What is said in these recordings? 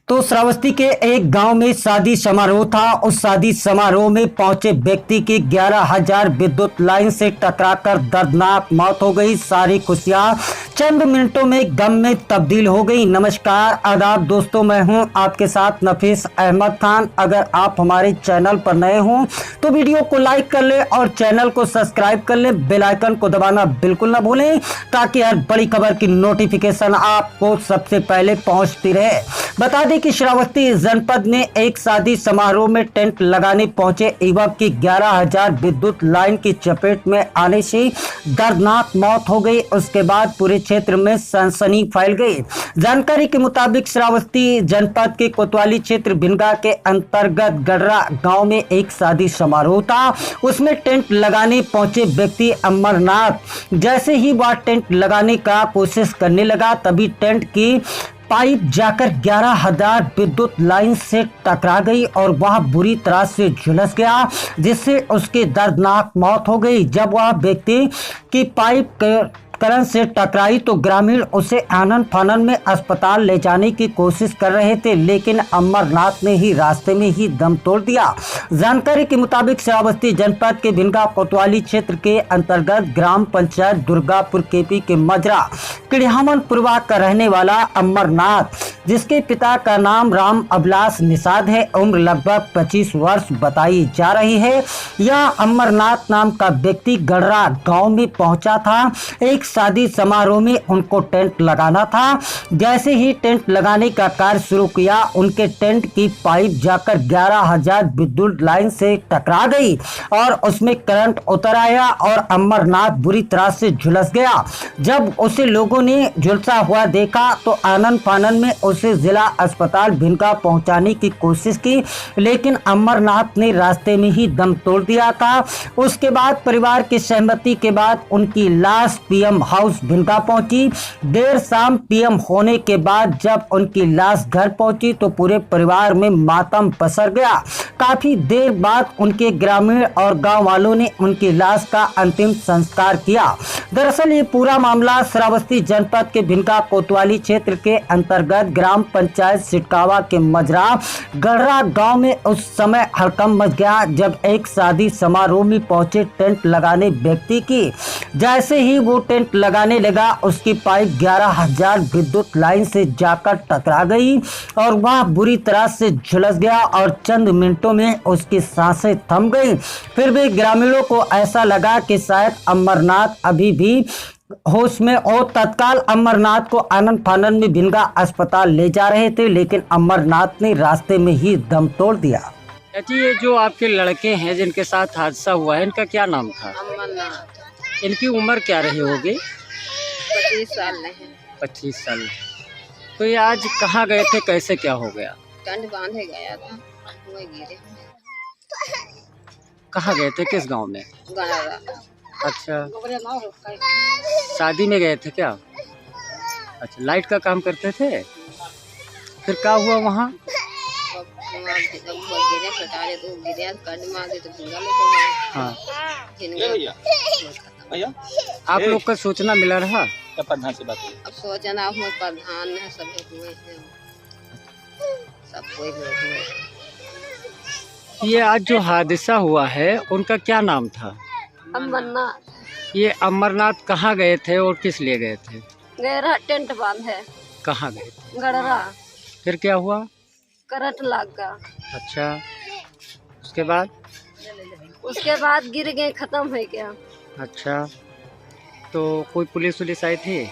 तो श्रावस्ती के एक गांव में शादी समारोह था। उस शादी समारोह में पहुंचे व्यक्ति की 11,000 विद्युत लाइन से टकराकर दर्दनाक मौत हो गई। सारी खुशियां चंद मिनटों में गम में तब्दील हो गई। नमस्कार आदाब दोस्तों, मैं हूं आपके साथ नफीस अहमद खान। अगर आप हमारे चैनल पर नए हों तो वीडियो को लाइक कर लें और चैनल को सब्सक्राइब कर लें। बेल आइकन को दबाना बिल्कुल ना भूलें ताकि हर बड़ी खबर की नोटिफिकेशन आपको सबसे पहले पहुंचती रहे। बता दें कि श्रावस्ती जनपद में एक शादी समारोह में टेंट लगाने पहुंचे युवक की 11,000 विद्युत लाइन की चपेट में आने से दर्दनाक मौत हो गई। उसके बाद पूरे क्षेत्र में सनसनी फैल गई। जानकारी के मुताबिक श्रावस्ती जनपद के कोतवाली क्षेत्र भिनगा के अंतर्गत गडरा गांव में एक शादी समारोह था। उसमें टेंट लगाने पहुंचे व्यक्ति अमरनाथ जैसे ही वह टेंट लगाने का कोशिश करने लगा तभी टेंट की पाइप जाकर 11,000 विद्युत लाइन से टकरा गई और वह बुरी तरह से झुलस गया, जिससे उसकी दर्दनाक मौत हो गई। जब वह व्यक्ति की पाइप करंट से टकराई तो ग्रामीण उसे आनन फानन में अस्पताल ले जाने की कोशिश कर रहे थे, लेकिन अमरनाथ ने ही रास्ते में ही दम तोड़ दिया। जानकारी के मुताबिक श्रावस्ती जनपद के भिनगा कोतवाली क्षेत्र के अंतर्गत ग्राम पंचायत दुर्गापुर केपी के मजरा किड़ियामनपुरवा का रहने वाला अमरनाथ, जिसके पिता का नाम राम अभिलाष निषाद है, उम्र लगभग 25 वर्ष बताई जा रही है। यह अमरनाथ नाम का व्यक्ति गडरा गांव में पहुंचा था। एक शादी समारोह में उनको टेंट लगाना था। जैसे ही टेंट लगाने का कार्य शुरू किया, उनके टेंट की पाइप जाकर 11,000 विद्युत लाइन से टकरा गई और उसमें करंट उतर आया और अमरनाथ बुरी तरह से झुलस गया। जब उसे लोगों ने झुलसा हुआ देखा तो आनन फानन में उसे जिला अस्पताल भिनगा पहुंचाने की कोशिश की, लेकिन अमरनाथ ने रास्ते में ही दम तोड़ दिया था। उसके बाद परिवार की सहमति के बाद उनकी लाश पीएम हाउस भिनगा पहुंची। देर शाम पीएम होने के बाद जब उनकी लाश घर पहुंची तो पूरे परिवार में मातम पसर गया। काफी देर बाद उनके ग्रामीण और गांव वालों ने उनकी लाश का अंतिम संस्कार किया। दरअसल ये पूरा मामला श्रावस्ती जनपद के भिनगा कोतवाली क्षेत्र के अंतर्गत ग्राम पंचायत सिटकावा के मजरा गडरा गांव में उस समय हड़कंप मच गया जब एक शादी समारोह में पहुंचे टेंट लगाने व्यक्ति की जैसे ही वो टेंट लगाने लगा, उसकी पाइप 11,000 विद्युत लाइन से जाकर टकरा गई और वह बुरी तरह से झुलस गया और चंद मिनटों में उसकी सांसें थम गई। फिर भी ग्रामीणों को ऐसा लगा कि शायद अमरनाथ अभी भी होश में और तत्काल अमरनाथ को आनन फानन में भिनगा अस्पताल ले जा रहे थे, लेकिन अमरनाथ ने रास्ते में ही दम तोड़ दिया। चाची, ये जो आपके लड़के हैं जिनके साथ हादसा हुआ है, इनका क्या नाम था? अमरनाथ। इनकी उम्र क्या रही होगी? 25 साल नहीं। 25 साल। तो ये आज कहाँ गए थे, कैसे क्या हो गया? टेंट बांधे गया था, वही गिरे। कहाँ गए थे, किस गांव में? गडरा। अच्छा, शादी में गए थे क्या? अच्छा, लाइट का काम करते थे। फिर क्या हुआ वहाँ? जब वो गिरे कटारे तो गिरे, कट मार दे तो भिंगा लेके गए। हाँ, भिंगा आप लोग का सूचना मिला रहा? क्या प्रधान से बात हुई? अब सोचना हुए प्रधान है, सब हुए हैं, सब कोई लोग हुए। ये आज जो हादसा हुआ है उनका क्या नाम था? अमरनाथ। ये अमरनाथ कहाँ गए थे और किस लिए गए थे? गहरा टेंट बांधे। कहाँ गए थे? गडरा। फिर क्या हुआ? करंट लग गया। अच्छा, उसके बाद? उसके बाद गिर गए, खत्म हो गया। अच्छा, तो कोई पुलिस वुलिस आई थी?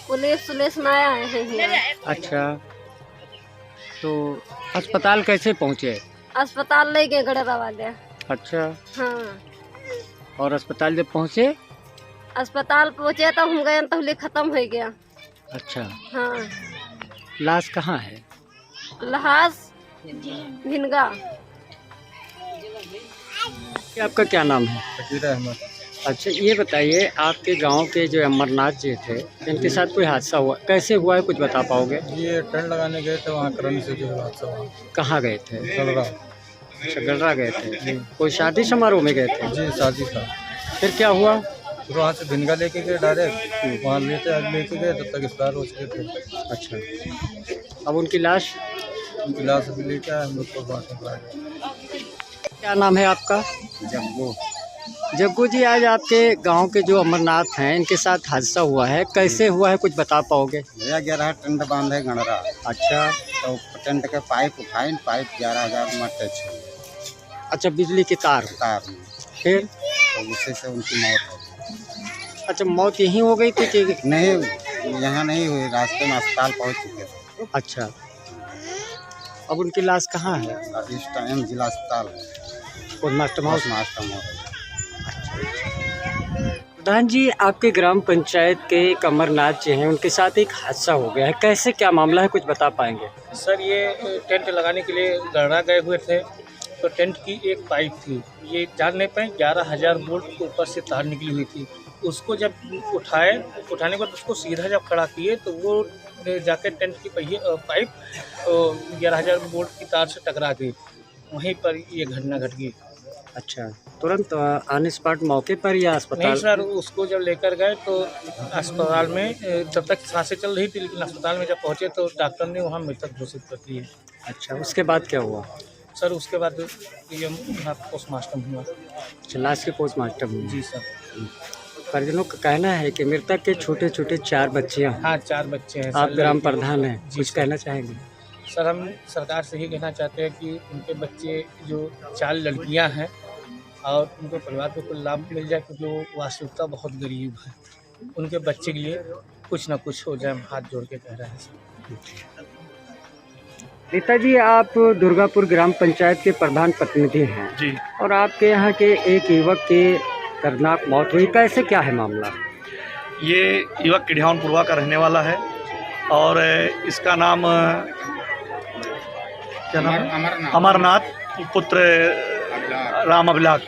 पुलिस में आए हैं। अच्छा, तो अस्पताल कैसे पहुँचे? अस्पताल ले गए गडरा वाले। अच्छा, हाँ, और अस्पताल जब पहुँचे? अस्पताल पहुँचे तो हम गए तो खत्म हो गया। अच्छा, हाँ, लाश कहाँ है? लहास भिनगा। आपका क्या नाम है? फकीर अहमद। अच्छा, ये बताइए आपके गांव के जो अमरनाथ जी थे, इनके साथ कोई हादसा हुआ, कैसे हुआ है कुछ बता पाओगे? ये टेंट लगाने गए थे, वहाँ करंट से जो हादसा हुआ। कहाँ गए थे? गडरा। अच्छा, गडरा गए थे। कोई शादी समारोह में गए थे? जी, शादी था। फिर क्या हुआ? फिर वहाँ से भिनगा लेके गए डायरेक्ट, वहाँ लेके गए तब तक एक्सपायर हो चुके थे। अच्छा, अब उनकी लाश उनकी लाश अभी लेके आए, हम लोग पोस्टमार्टम करा गए। क्या नाम है आपका? जम्बो। जग्गू जी, आज आपके गांव के जो अमरनाथ हैं इनके साथ हादसा हुआ है, कैसे हुआ है कुछ बता पाओगे? भैया 11 टेंट बांध है गणरा, अच्छा तो टेंट के पाइप उठाए, पाइप 11,000 में टच हुई अच्छा, बिजली की तार, तार में, फिर? तो उसी से उनकी मौत हो गई। अच्छा, मौत यहीं हो गई थी कि? नहीं, यहाँ नहीं हुई, रास्ते में अस्पताल पहुँच चुके थे। अच्छा, अब उनकी लाश कहाँ है? और इस टाइम जिला अस्पताल है, पोस्टमार्टम हाउस। पोस्टमार्टम हो रहा है। प्रधान जी, आपके ग्राम पंचायत के एक अमरनाथ जी हैं, उनके साथ एक हादसा हो गया है, कैसे क्या मामला है कुछ बता पाएंगे? सर, ये टेंट लगाने के लिए गणना गए हुए थे, तो टेंट की एक पाइप थी, ये जान नहीं पाए 11,000 वोल्ट ऊपर से तार निकली हुई थी। उसको जब उठाने के बाद उसको सीधा जब खड़ा किए तो वो जाकर टेंट की पाइप 11,000 वोल्ट की तार से टकरा गई, वहीं पर ये घटना घट गई। अच्छा, तुरंत ऑन स्पॉट मौके पर या अस्पताल? नहीं सर, उसको जब लेकर गए तो अस्पताल में तब तक सांसें चल रही थी, लेकिन अस्पताल में जब पहुंचे तो डॉक्टर ने वहां मृतक घोषित कर दिए। अच्छा, उसके बाद क्या हुआ? सर, उसके बाद ये पोस्टमार्टम हुआ। अच्छा, लाश के पोस्टमार्टम हुआ। जी सर। परिजनों का कहना है कि मृतक के छोटे छोटे 4 बच्चियां। हाँ, 4 बच्चे हैं। आप ग्राम प्रधान हैं, जी कुछ सर। कहना चाहेंगे? सर, हम सरकार से ही कहना चाहते हैं कि उनके बच्चे जो 4 लड़कियां हैं और उनके परिवार को कुछ लाभ मिल जाए, क्योंकि वो वास्तविकता बहुत गरीब है। उनके बच्चे के लिए कुछ ना कुछ हो जाए, हम हाथ जोड़ के कह रहे हैं। नेताजी, आप दुर्गापुर ग्राम पंचायत के प्रधान प्रतिनिधि हैं जी, और आपके यहाँ के एक युवक के दर्दनाक मौत हुई, कैसे क्या है मामला? ये युवक किढ़ियानपुरवा का रहने वाला है और इसका नाम क्या नाम है? अमरनाथ पुत्र राम अभिलाष,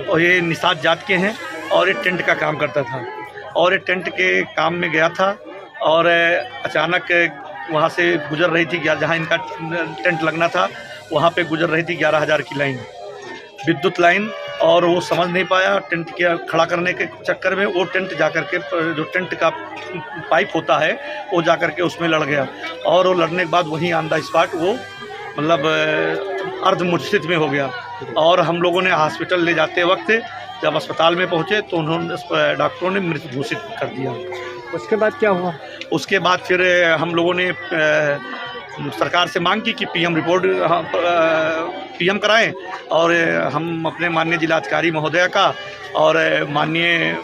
और ये निषाद जात के हैं और ये टेंट का काम करता था और ये टेंट के काम में गया था और अचानक वहाँ से गुजर रही थी, जहाँ इनका टेंट लगना था वहाँ पे गुजर रही थी 11,000 की लाइन, विद्युत लाइन, और वो समझ नहीं पाया टेंट के खड़ा करने के चक्कर में वो टेंट जाकर के जो टेंट का पाइप होता है वो जाकर के उसमें लड़ गया और वो लड़ने के बाद वहीं ऑन द स्पॉट वो मतलब अर्धमूर्छित में हो गया और हम लोगों ने हॉस्पिटल ले जाते वक्त जब अस्पताल में पहुंचे तो उन्होंने डॉक्टरों ने मृत घोषित कर दिया। उसके बाद क्या हुआ? उसके बाद फिर हम लोगों ने सरकार से मांग की कि पीएम रिपोर्ट पीएम कराएं और हम अपने माननीय जिलाधिकारी महोदय का और माननीय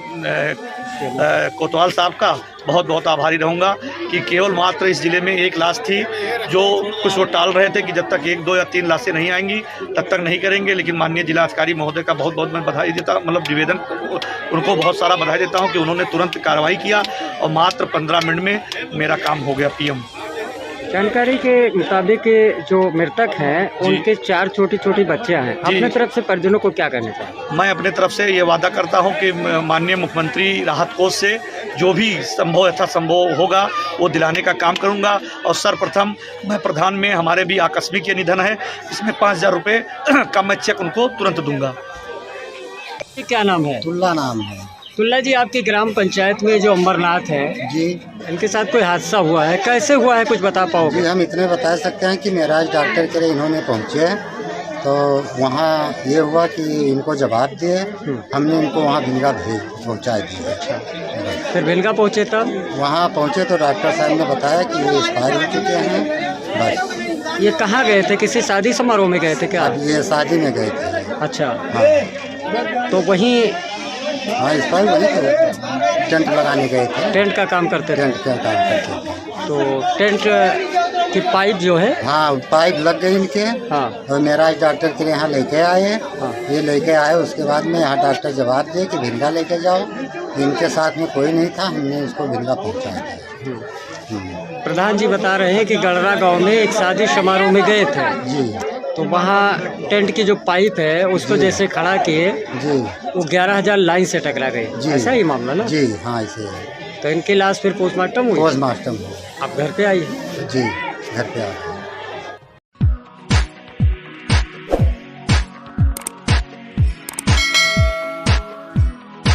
कोतवाल साहब का बहुत बहुत आभारी रहूँगा कि केवल मात्र इस ज़िले में एक लाश थी जो कुछ वो टाल रहे थे कि जब तक 1, 2 या 3 लाशें नहीं आएंगी तब तक नहीं करेंगे, लेकिन माननीय जिलाधिकारी महोदय का बहुत बहुत मैं बधाई देता, मतलब निवेदन उनको बहुत सारा बधाई देता हूँ कि उन्होंने तुरंत कार्रवाई किया और मात्र 15 मिनट में मेरा काम हो गया। पीएम जानकारी के मुताबिक जो मृतक हैं उनके 4 छोटी छोटी बच्चियां हैं, अपने तरफ से परिजनों को क्या कहना चाहिए? मैं अपने तरफ से ये वादा करता हूँ कि माननीय मुख्यमंत्री राहत कोष से जो भी संभव यथासंभव होगा वो दिलाने का काम करूँगा और सर्वप्रथम मैं प्रधान में हमारे भी आकस्मिक ये निधन है, इसमें 5,000 रुपये का मैं चेक उनको तुरंत दूंगा। क्या नाम है? तुल्ला नाम है तुल्ला जी, आपकी ग्राम पंचायत में जो अमरनाथ है जी। इनके साथ कोई हादसा हुआ है, कैसे हुआ है कुछ बता पाओगे? जी, हम इतने बता सकते हैं कि मेराज डॉक्टर के लिए इन्होंने पहुँचे तो वहाँ ये हुआ कि इनको जवाब दिए, हमने इनको वहाँ भिलगा पहुँचा दिया। फिर भिलगा पहुँचे तब? वहाँ पहुँचे तो डॉक्टर साहब ने बताया कि ये एक्सपायर हो चुके हैं। बस। ये कहाँ गए थे, किसी शादी समारोह में गए थे क्या? अब ये शादी में गए थे। अच्छा, हाँ, तो वहीं हाँ, एक्सपायर वही थे, टेंट लगाने गए थे, टेंट का काम करते थे। टेंट का काम करते थे। तो टेंट की पाइप जो है, हाँ, पाइप लग गई इनके हाँ, और मेराज डॉक्टर के यहाँ लेके आए। हाँ। ये लेके आए, उसके बाद में यहाँ डॉक्टर जवाब दिए कि भिंगा लेके जाओ। इनके साथ में कोई नहीं था, हमने इसको भिंगा पहुँचा दिया। प्रधान जी बता रहे हैं कि गड़रा गांव में एक शादी समारोह में गए थे जी, तो वहाँ टेंट की जो पाइप है उसको जैसे खड़ा किए जी, वो 11,000 लाइन से टकरा गई, जी। ऐसा ही मामला ना? जी, हाँ, ऐसे है। तो इनकी लाश फिर पोस्टमार्टम हुई, पोस्टमार्टम हो। आप घर पे आइए। जी, घर पे आ